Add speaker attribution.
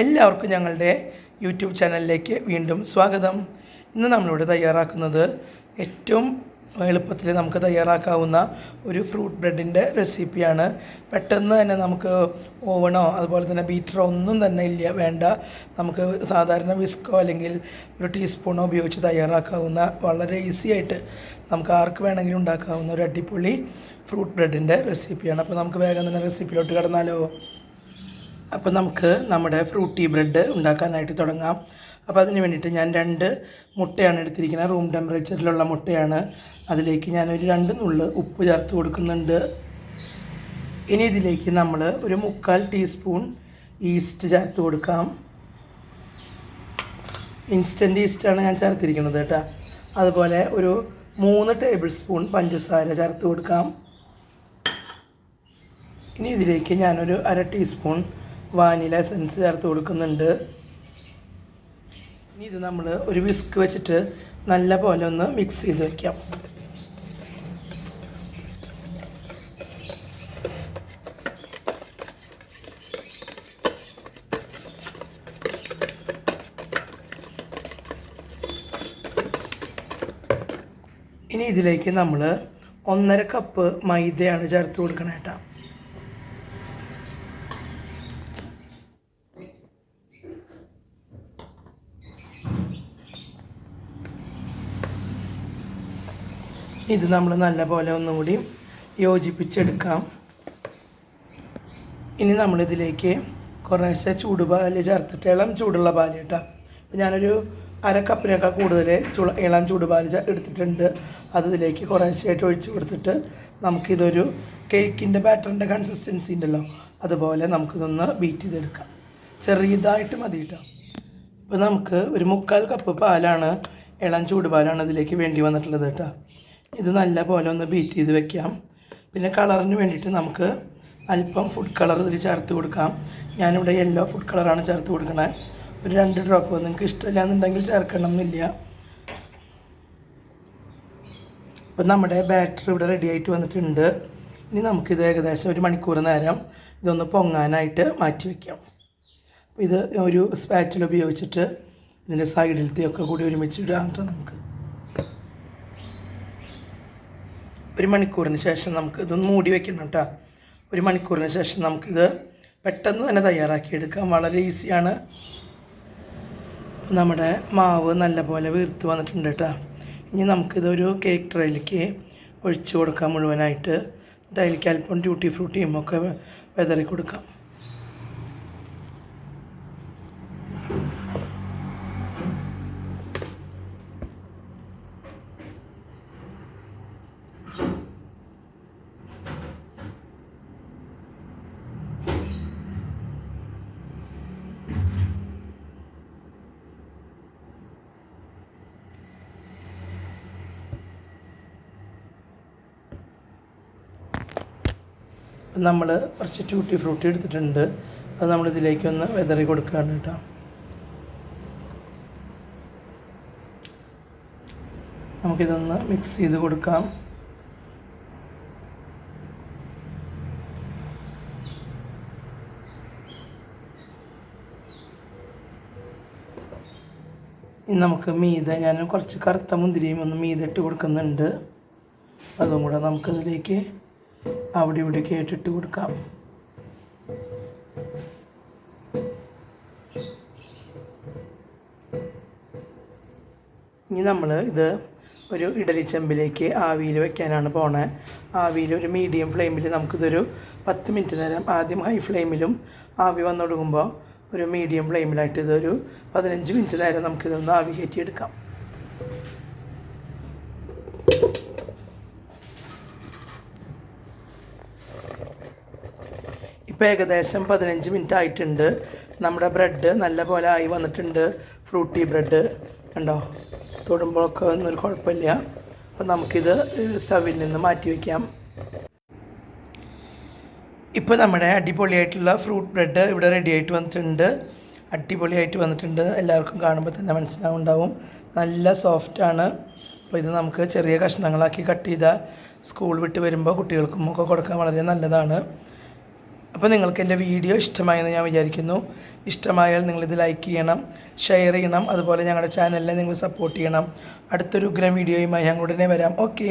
Speaker 1: എല്ലാവർക്കും ഞങ്ങളുടെ യൂട്യൂബ് ചാനലിലേക്ക് വീണ്ടും സ്വാഗതം. ഇന്ന് നമ്മളിവിടെ തയ്യാറാക്കുന്നത് ഏറ്റവും എളുപ്പത്തിൽ നമുക്ക് തയ്യാറാക്കാവുന്ന ഒരു ഫ്രൂട്ട് ബ്രെഡിൻ്റെ റെസിപ്പിയാണ്. പെട്ടെന്ന് തന്നെ നമുക്ക് ഓവണോ അതുപോലെ തന്നെ ബീറ്ററോ ഒന്നും തന്നെ ഇല്ല വേണ്ട. നമുക്ക് സാധാരണ വിസ്കോ അല്ലെങ്കിൽ ഒരു ടീസ്പൂണോ ഉപയോഗിച്ച് തയ്യാറാക്കാവുന്ന വളരെ ഈസി ആയിട്ട് നമുക്ക് ആർക്ക് വേണമെങ്കിലും ഉണ്ടാക്കാവുന്ന ഒരു അടിപൊളി ഫ്രൂട്ട് ബ്രെഡിൻ്റെ റെസിപ്പിയാണ്. അപ്പോൾ നമുക്ക് വേഗം തന്നെ റെസിപ്പിയിലോട്ട് കടന്നാലോ. അപ്പോൾ നമുക്ക് നമ്മുടെ ഫ്രൂട്ടി ബ്രെഡ് ഉണ്ടാക്കാനായിട്ട് തുടങ്ങാം. അപ്പോൾ അതിന് വേണ്ടിയിട്ട് ഞാൻ 2 മുട്ടയാണ് എടുത്തിരിക്കുന്നത്. റൂം ടെമ്പറേച്ചറിലുള്ള മുട്ടയാണ്. അതിലേക്ക് ഞാനൊരു 2 നുള്ള് ഉപ്പ് ചേർത്ത് കൊടുക്കുന്നുണ്ട്. ഇനി ഇതിലേക്ക് നമ്മൾ ഒരു 3/4 ടീസ്പൂൺ ഈസ്റ്റ് ചേർത്ത് കൊടുക്കാം. ഇൻസ്റ്റൻറ്റ് ഈസ്റ്റാണ് ഞാൻ ചേർത്തിരിക്കുന്നത് കേട്ടോ. അതുപോലെ ഒരു 3 ടേബിൾ സ്പൂൺ പഞ്ചസാര ചേർത്ത് കൊടുക്കാം. ഇനി ഇതിലേക്ക് ഞാനൊരു 1/2 ടീസ്പൂൺ വാനില എസൻസ് ചേർത്ത് കൊടുക്കുന്നുണ്ട്. ഇനി ഇത് നമ്മൾ ഒരു വിസ്ക് വെച്ചിട്ട് നല്ല പോലെ ഒന്ന് മിക്സ് ചെയ്ത് വയ്ക്കാം. ഇനി ഇതിലേക്ക് നമ്മൾ 1.5 കപ്പ് മൈദയാണ് ചേർത്ത് കൊടുക്കണം കേട്ടോ. ഇത് നമ്മൾ നല്ല പോലെ ഒന്നുകൂടി യോജിപ്പിച്ചെടുക്കാം. ഇനി നമ്മളിതിലേക്ക് കുറേശ്ശെ ചൂടുപാല് ചേർത്തിട്ട് ഇളം ചൂടുള്ള പാല് കേട്ടോ. അപ്പോൾ ഞാനൊരു 1/2 കപ്പിനേക്കാൾ കൂടുതൽ ഇളം ചൂടുപാല് എടുത്തിട്ടുണ്ട്. അത് ഇതിലേക്ക് കുറേശ്ശെയായിട്ട് ഒഴിച്ച് കൊടുത്തിട്ട് നമുക്കിതൊരു കേക്കിൻ്റെ ബാറ്ററിൻ്റെ കൺസിസ്റ്റൻസി ഉണ്ടല്ലോ അതുപോലെ നമുക്കിതൊന്ന് ബീറ്റ് ചെയ്തെടുക്കാം. ചെറിയതായിട്ട് മതി കേട്ടോ. അപ്പോൾ നമുക്ക് ഒരു 3/4 കപ്പ് പാലാണ്, ഇളം ചൂടുപാലാണ് ഇതിലേക്ക് വേണ്ടി വന്നിട്ടുള്ളത് കേട്ടോ. ഇത് നല്ല പോലെ ഒന്ന് ബീറ്റ് ചെയ്ത് വെക്കാം. പിന്നെ കളറിന് വേണ്ടിയിട്ട് നമുക്ക് അല്പം ഫുഡ് കളർ ഇതിൽ ചേർത്ത് കൊടുക്കാം. ഞാനിവിടെ യെല്ലോ ഫുഡ് കളറാണ് ചേർത്ത് കൊടുക്കണത്. ഒരു 2 ഡ്രോപ്പ്. നിങ്ങൾക്ക് ഇഷ്ടമില്ല എന്നുണ്ടെങ്കിൽ ചേർക്കണം എന്നില്ല. അപ്പം നമ്മുടെ ബാറ്റർ ഇവിടെ റെഡി ആയിട്ട് വന്നിട്ടുണ്ട്. ഇനി നമുക്കിത് ഏകദേശം 1 മണിക്കൂർ നേരം ഇതൊന്ന് പൊങ്ങാനായിട്ട് മാറ്റി വയ്ക്കാം. അപ്പോൾ ഇത് ഒരു സ്പാച്ചിൽ ഉപയോഗിച്ചിട്ട് ഇതിൻ്റെ സൈഡിലത്തെയൊക്കെ കൂടി ഒരുമിച്ചിടാം. നമുക്ക് 1 മണിക്കൂറിന് ശേഷം നമുക്ക് ഇതൊന്ന് മൂടി വെക്കണം കേട്ടോ. 1 മണിക്കൂറിന് ശേഷം നമുക്കിത് പെട്ടെന്ന് തന്നെ തയ്യാറാക്കിയെടുക്കാം. വളരെ ഈസിയാണ്. നമ്മുടെ മാവ് നല്ലപോലെ വീർത്ത് വന്നിട്ടുണ്ട് കേട്ടോ. ഇനി നമുക്കിതൊരു കേക്ക് ട്രേയിലേക്ക് ഒഴിച്ച് കൊടുക്കാം മുഴുവനായിട്ട്. അതിലേക്ക് അല്പം ട്യൂട്ടി ഫ്രൂട്ടിയും ഒക്കെ വിതറി കൊടുക്കാം. നമ്മൾ കുറച്ച് ട്യൂട്ടി ഫ്രൂട്ടി എടുത്തിട്ടുണ്ട്. അത് നമ്മളിതിലേക്കൊന്ന് വിതറി കൊടുക്കുകയാണ് കേട്ടോ. നമുക്കിതൊന്ന് മിക്സ് ചെയ്ത് കൊടുക്കാം. ഇനി നമുക്ക് മീതെ ഞാൻ കുറച്ച് കറുത്ത മുന്തിരിയും ഒന്ന് മീതെ ഇട്ട് കൊടുക്കുന്നുണ്ട്. അതും കൂടെ നമുക്കതിലേക്ക് അവിടെ ഇവിടെയൊക്കെ ആയിട്ടിട്ട് കൊടുക്കാം. ഇനി നമ്മൾ ഇത് ഒരു ഇഡലി ചെമ്പിലേക്ക് ആവിയിൽ വെക്കാനാണ് പോണേ. ആവിയിൽ ഒരു മീഡിയം ഫ്ലെയിമിൽ നമുക്കിതൊരു 10 മിനിറ്റ് നേരം, ആദ്യം ഹൈ ഫ്ലെയിമിലും ആവി വന്നു തുടങ്ങുമ്പോൾ ഒരു മീഡിയം ഫ്ലെയിമിലായിട്ട് ഇതൊരു 15 മിനിറ്റ് നേരം നമുക്കിതൊന്ന് ആവി കയറ്റിയെടുക്കാം. ഇപ്പോൾ ഏകദേശം 15 മിനിറ്റ് ആയിട്ടുണ്ട്. നമ്മുടെ ബ്രെഡ് നല്ല പോലെ ആയി വന്നിട്ടുണ്ട്. ഫ്രൂട്ടി ബ്രെഡ് കണ്ടോ, തൊടുമ്പോഴൊക്കെ ഒന്നൊരു കുഴപ്പമില്ല. അപ്പം നമുക്കിത് സ്റ്റവിൽ നിന്ന് മാറ്റി വയ്ക്കാം. ഇപ്പോൾ നമ്മുടെ അടിപൊളിയായിട്ടുള്ള ഫ്രൂട്ട് ബ്രെഡ് ഇവിടെ റെഡി ആയിട്ട് വന്നിട്ടുണ്ട്. അടിപൊളിയായിട്ട് വന്നിട്ടുണ്ട്. എല്ലാവർക്കും കാണുമ്പോൾ തന്നെ മനസ്സിലാവുണ്ടാവും. നല്ല സോഫ്റ്റാണ്. അപ്പോൾ ഇത് നമുക്ക് ചെറിയ കഷ്ണങ്ങളാക്കി കട്ട് ചെയ്താൽ സ്കൂൾ വിട്ട് വരുമ്പോൾ കുട്ടികൾക്കും ഒക്കെ കൊടുക്കാൻ വളരെ നല്ലതാണ്. അപ്പോൾ നിങ്ങൾക്ക് എൻ്റെ വീഡിയോ ഇഷ്ടമായെന്ന് ഞാൻ വിചാരിക്കുന്നു. ഇഷ്ടമായാൽ നിങ്ങളിത് ലൈക്ക് ചെയ്യണം, ഷെയർ ചെയ്യണം, അതുപോലെ ഞങ്ങളുടെ ചാനലിനെ നിങ്ങൾ സപ്പോർട്ട് ചെയ്യണം. അടുത്തൊരു ഉഗ്രം വീഡിയോയുമായി ഞങ്ങൾ ഉടനെ വരാം. ഓക്കേ.